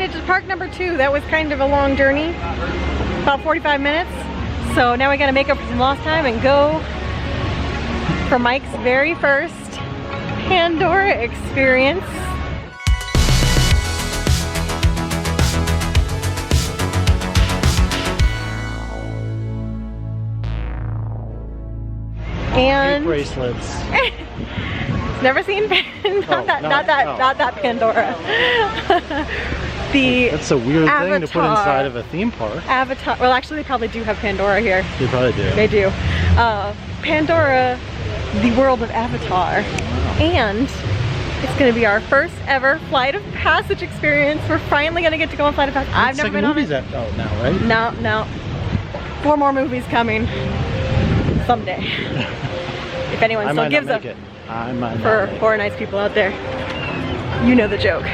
it to park number 2. That was kind of a long journey, about 45 minutes. So now we gotta make up for some lost time and go for Mike's very first Pandora experience. And bracelets. Never seen not that Pandora. That's a weird Avatar. thing to put inside of a theme park. Avatar. Well, actually, they probably do have Pandora here. They probably do. They do. Pandora, the world of Avatar, and it's going to be our first ever Flight of Passage experience. We're finally going to get to go on Flight of Passage. I've never been on it. Oh, now, right? No. 4 more movies coming someday. If anyone still gives up for nice people out there. You know the joke.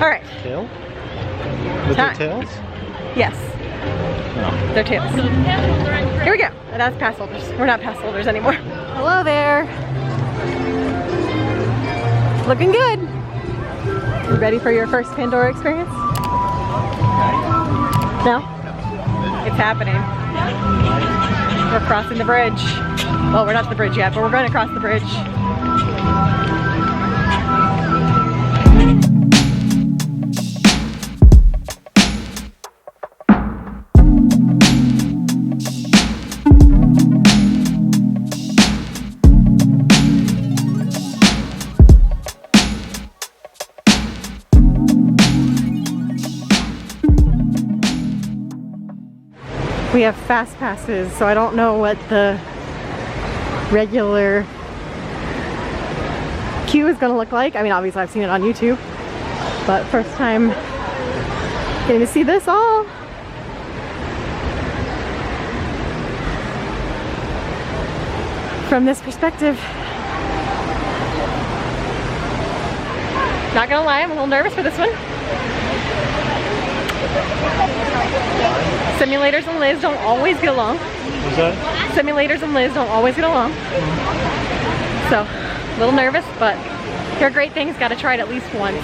All right. Tail? With their tails? Yes. No. Their tails. Here we go. That's pass holders. We're not pass holders anymore. Hello there. Looking good. You ready for your first Pandora experience? No? It's happening. We're crossing the bridge. Well, we're not to the bridge yet, but we're going to cross the bridge. We have fast passes, so I don't know what the regular queue is going to look like. I mean, obviously I've seen it on YouTube, but first time getting to see this all. From this perspective. Not gonna lie, I'm a little nervous for this one. Simulators and Liz don't always get along. What's that? Simulators and Liz don't always get along. So, a little nervous, but hear great things, gotta try it at least once.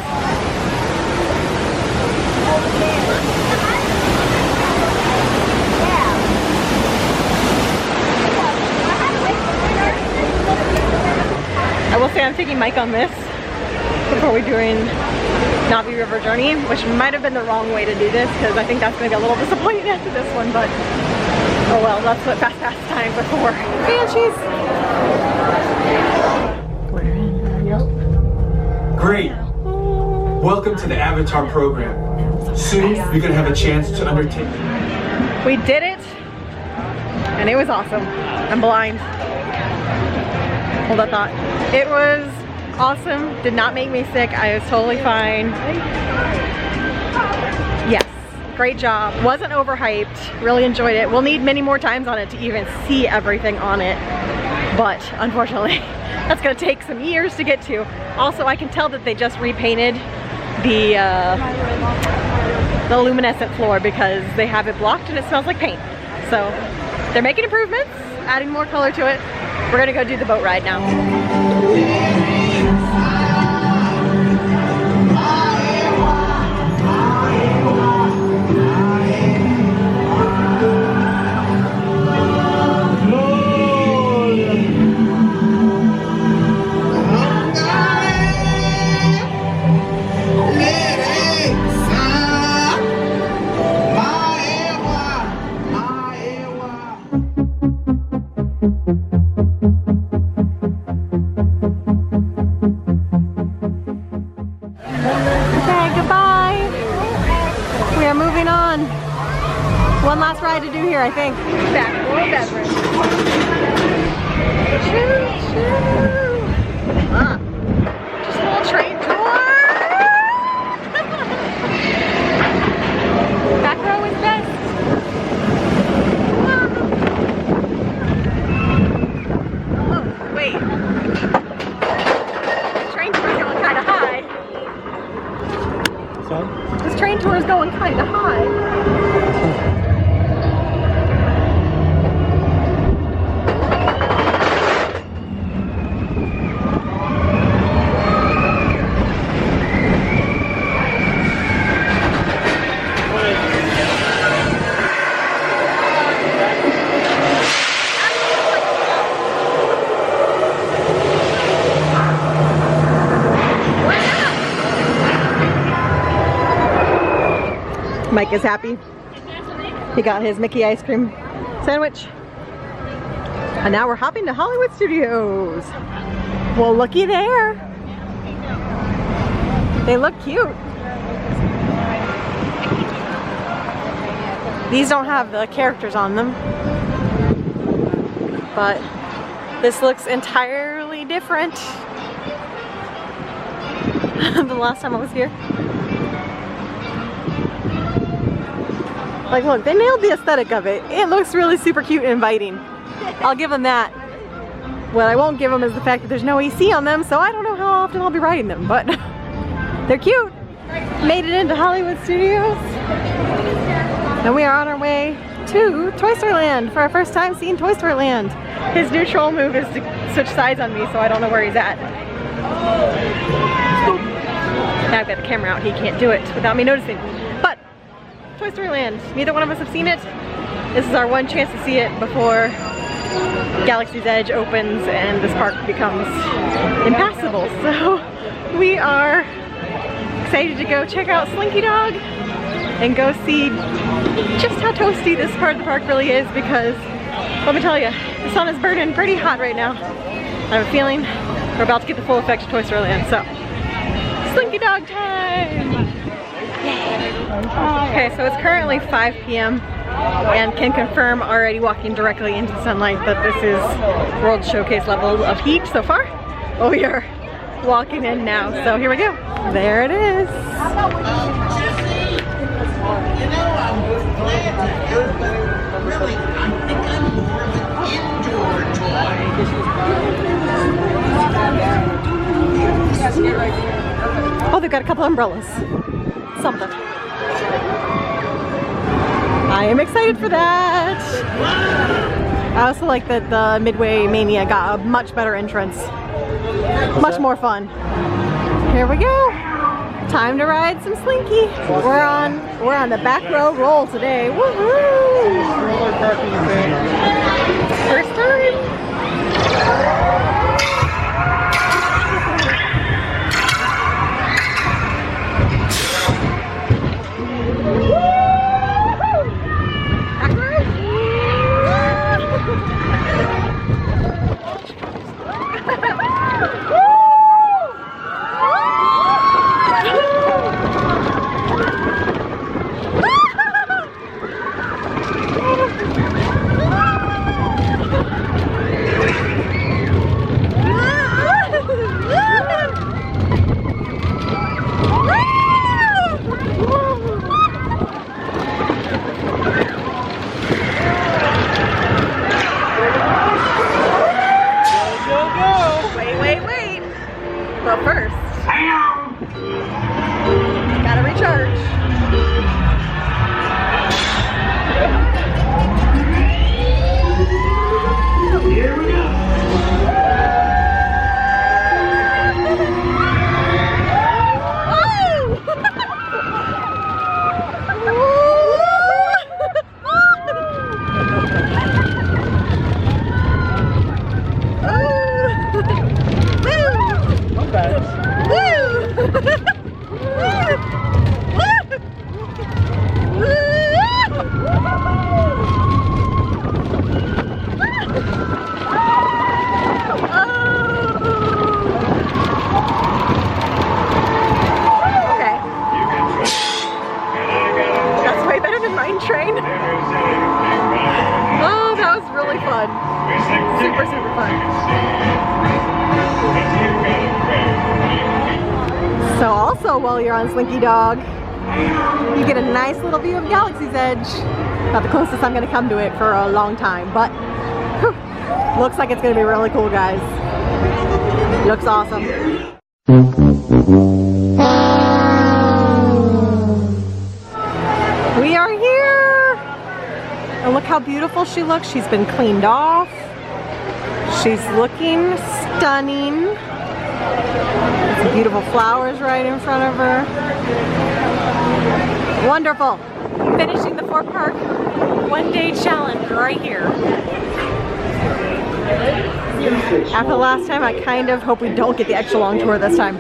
I will say I'm taking Mike on this before we're doing Navi River Journey, which might have been the wrong way to do this because I think that's going to be a little disappointing after this one, but oh well, that's what Fast Pass times are for. Banshees! Great! Welcome to the Avatar program. Soon you're going to have a chance to undertake. We did it, and it was awesome. I'm blind. Hold that thought. It was awesome, did not make me sick, I was totally fine. Yes, great job. Wasn't overhyped, really enjoyed it. We'll need many more times on it to even see everything on it, but unfortunately that's gonna take some years to get to. Also, I can tell that they just repainted the luminescent floor because they have it blocked and it smells like paint. So they're making improvements, adding more color to it. We're gonna go do the boat ride now. One last ride to do here, I think. Back for a beverage. Choo choo. Just a little train tour. Back row is best. Oh, wait. This train tour is going kind of high. Sorry? This train tour is going kind of high. Mike is happy. He got his Mickey ice cream sandwich. And now we're hopping to Hollywood Studios. Well, looky there. They look cute. These don't have the characters on them, but this looks entirely different than the last time I was here. Like, look, they nailed the aesthetic of it. It looks really super cute and inviting. I'll give them that. What I won't give them is the fact that there's no AC on them, so I don't know how often I'll be riding them, but they're cute. Made it into Hollywood Studios. And we are on our way to Toy Story Land for our first time seeing Toy Story Land. His new troll move is to switch sides on me, so I don't know where he's at. Now I've got the camera out, he can't do it without me noticing. But Toy Story Land, neither one of us have seen it. This is our one chance to see it before Galaxy's Edge opens and this park becomes impassable. So we are excited to go check out Slinky Dog and go see just how toasty this part of the park really is, because let me tell you, the sun is burning pretty hot right now. I have a feeling we're about to get the full effect of Toy Story Land, so Slinky Dog time! Okay, so it's currently 5 p.m. and can confirm already walking directly into the sunlight that this is World Showcase level of heat so far. Well, we are walking in now, so here we go. There it is. You know, I'm glad to do it, but really, I think I'm more of an indoor toy. Oh, they've got a couple umbrellas. Something. I am excited for that. I also like that the Midway Mania got a much better entrance. Much more fun. Here we go. Time to ride some Slinky. We're on the back row roll today. Woohoo! First time. But first, gotta recharge. Here we go. So also while you're on Slinky Dog, you get a nice little view of Galaxy's Edge. About the closest I'm going to come to it for a long time, but whew, looks like it's going to be really cool, guys. Looks awesome. We are here! And look how beautiful she looks. She's been cleaned off. She's looking stunning. Some beautiful flowers right in front of her. Wonderful. Finishing the 4-park one-day challenge right here. After the last time, I kind of hope we don't get the extra long tour this time.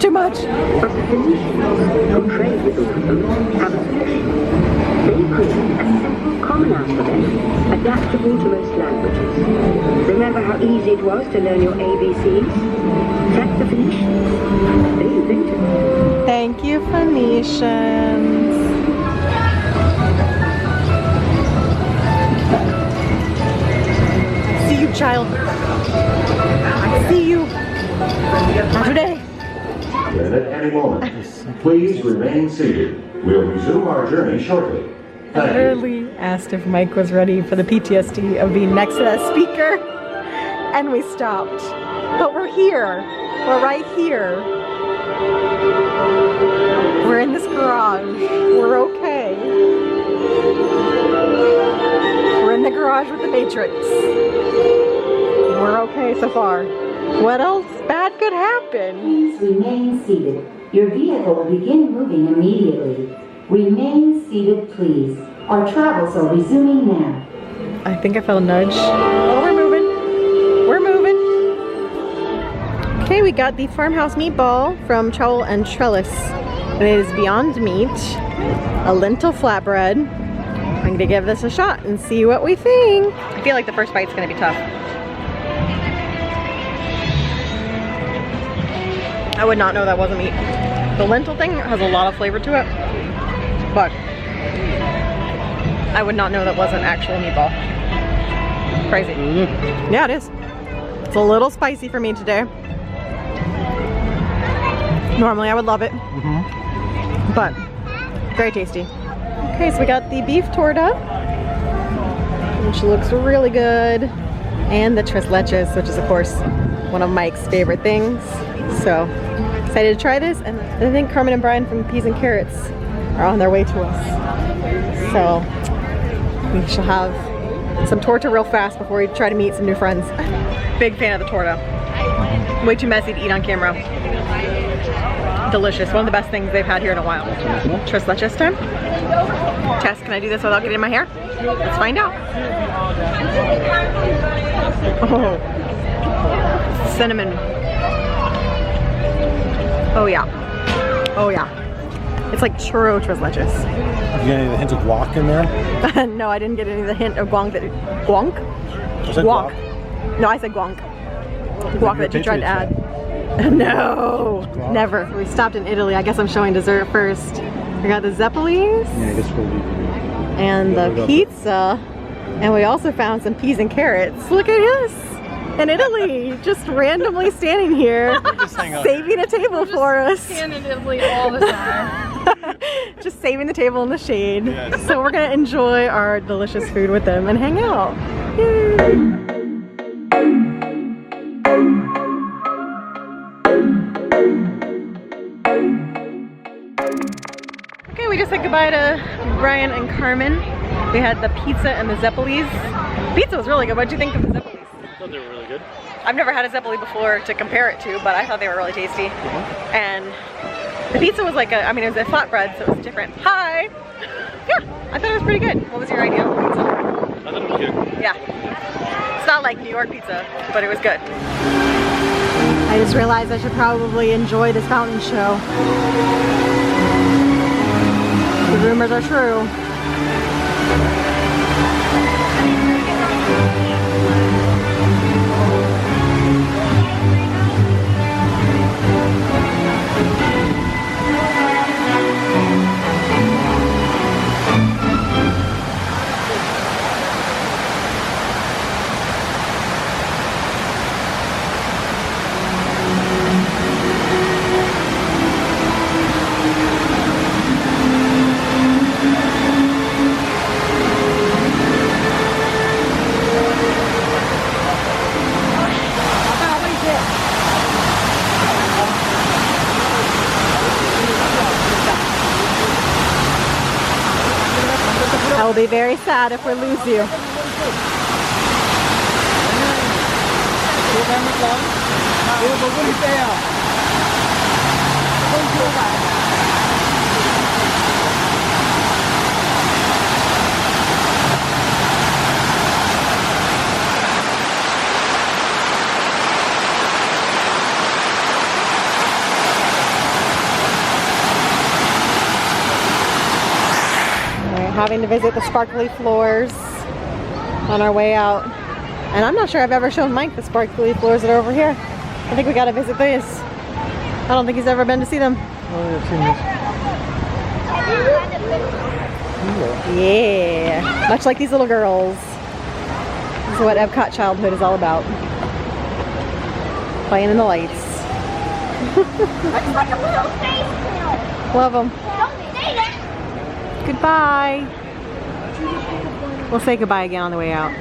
Too much. it was to learn your ABCs? That's the Phoenicians. They invented it. Thank you, Phoenicians. I see you, child. I see you. Not today. Then at any moment, please remain seated. We'll resume our journey shortly. I literally asked if Mike was ready for the PTSD of being next to that speaker, and we stopped. But we're here. We're right here. We're in this garage. We're okay. We're in the garage with the Matrix. We're okay so far. What else bad could happen? Please remain seated. Your vehicle will begin moving immediately. Remain seated, please. Our travels are resuming now. I think I felt a nudge. Oh, we're moving. We're moving. Okay, we got the farmhouse meatball from Trowel and Trellis. And it is Beyond Meat, a lentil flatbread. I'm gonna give this a shot and see what we think. I feel like the first bite's gonna be tough. I would not know that wasn't meat. The lentil thing has a lot of flavor to it, but I would not know that wasn't actual meatball. Crazy. Yeah, it is. It's a little spicy for me today. Normally I would love it, but very tasty. Okay, so we got the beef torta, which looks really good, and the tres leches, which is of course one of Mike's favorite things. So excited to try this, and I think Carmen and Brian from Peas and Carrots are on their way to us. So we shall have some torta real fast before we try to meet some new friends. Big fan of the torta. Way too messy to eat on camera. Delicious. One of the best things they've had here in a while. Tres leches time. Tess, can I do this without getting in my hair? Let's find out. Oh, cinnamon. Oh yeah. Oh yeah. It's like churro tres leches. You got any of the hints of guac in there? No, I didn't get any of the hint of guac that guac? Guac. No, I said guac. Guac that you tried to add. No, never. We stopped in Italy. I guess I'm showing dessert first. We got the zeppelis. Yeah, I guess we'll leave it. And the pizza. And we also found some peas and carrots. Look at this. In Italy, just randomly standing here, saving a table for us. Stand in Italy all the time. Just saving the table in the shade. Yes. So we're gonna enjoy our delicious food with them and hang out. Yay. Okay, we just said goodbye to Brian and Carmen. We had the pizza and the zeppelis. Pizza was really good. What did you think of the zeppelis? I thought they were really good. I've never had a zeppeli before to compare it to, but I thought they were really tasty. And the pizza was like a, I mean, it was a flatbread, so it was different. Hi! Yeah, I thought it was pretty good. What was your idea of the pizza? I thought it was good. Yeah. It's not like New York pizza, but it was good. I just realized I should probably enjoy this fountain show. The rumors are true. I will be very sad if we lose you. Having to visit the sparkly floors on our way out. And I'm not sure I've ever shown Mike the sparkly floors that are over here. I think we gotta visit these. I don't think he's ever been to see them. Oh, I've seen this. Yeah, much like these little girls. This is what Epcot childhood is all about. Playing in the lights. Looks like a little face pill. Love them. Don't say that. Goodbye. We'll say goodbye again on the way out.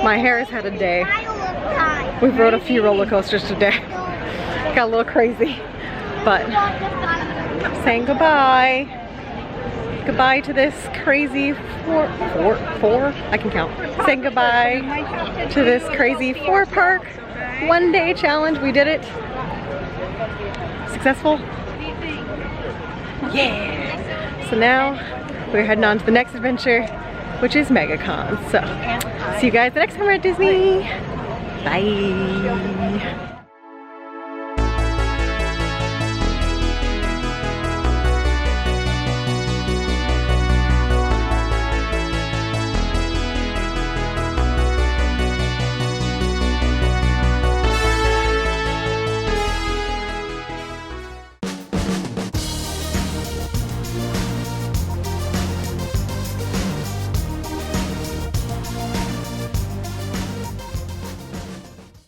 My hair has had a day. We've rode a few roller coasters today. Got a little crazy, but I'm saying goodbye. Goodbye to this crazy four, I can count. Saying goodbye to this crazy 4-park one-day challenge. We did it. Successful? Yeah. So now we're heading on to the next adventure, which is MegaCon. So see you guys the next time we're at Disney. Bye.